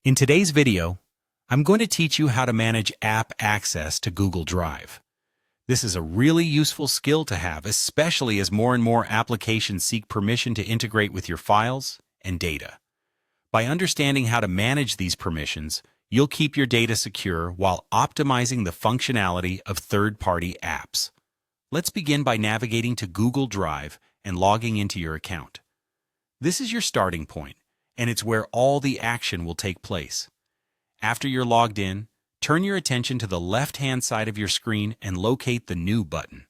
In today's video, I'm going to teach you how to manage app access to Google Drive. This is a really useful skill to have, especially as more and more applications seek permission to integrate with your files and data. By understanding how to manage these permissions, you'll keep your data secure while optimizing the functionality of third-party apps. Let's begin by navigating to Google Drive and logging into your account. This is your starting point, and it's where all the action will take place. After you're logged in, turn your attention to the left-hand side of your screen and locate the New button.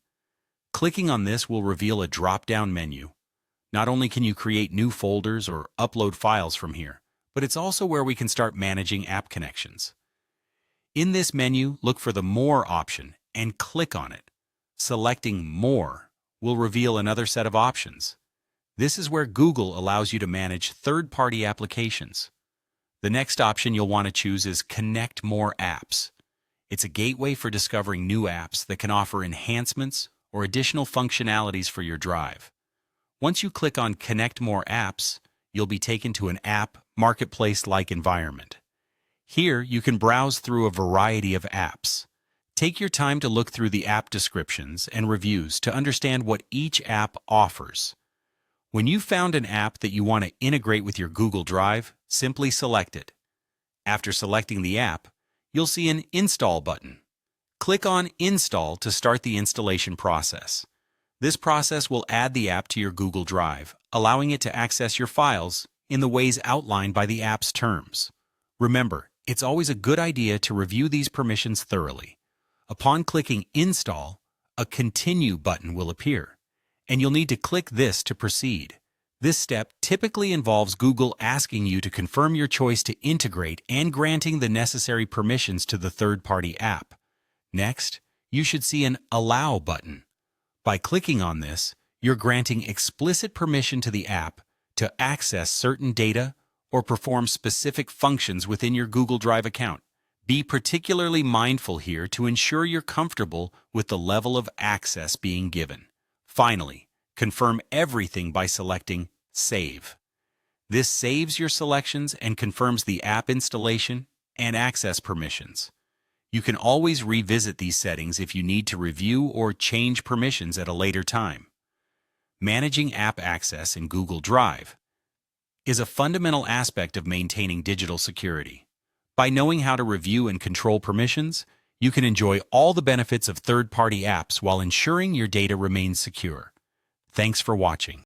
Clicking on this will reveal a drop-down menu. Not only can you create new folders or upload files from here, but it's also where we can start managing app connections. In this menu, look for the More option and click on it. Selecting More will reveal another set of options. This is where Google allows you to manage third-party applications. The next option you'll want to choose is Connect More Apps. It's a gateway for discovering new apps that can offer enhancements or additional functionalities for your drive. Once you click on Connect More Apps, you'll be taken to an app marketplace-like environment. Here, you can browse through a variety of apps. Take your time to look through the app descriptions and reviews to understand what each app offers. When you've found an app that you want to integrate with your Google Drive, simply select it. After selecting the app, you'll see an Install button. Click on Install to start the installation process. This process will add the app to your Google Drive, allowing it to access your files in the ways outlined by the app's terms. Remember, it's always a good idea to review these permissions thoroughly. Upon clicking Install, a Continue button will appear, and you'll need to click this to proceed. This step typically involves Google asking you to confirm your choice to integrate and granting the necessary permissions to the third-party app. Next, you should see an Allow button. By clicking on this, you're granting explicit permission to the app to access certain data or perform specific functions within your Google Drive account. Be particularly mindful here to ensure you're comfortable with the level of access being given. Finally, confirm everything by selecting Save. This saves your selections and confirms the app installation and access permissions. You can always revisit these settings if you need to review or change permissions at a later time. Managing app access in Google Drive is a fundamental aspect of maintaining digital security. By knowing how to review and control permissions, you can enjoy all the benefits of third-party apps while ensuring your data remains secure. Thanks for watching.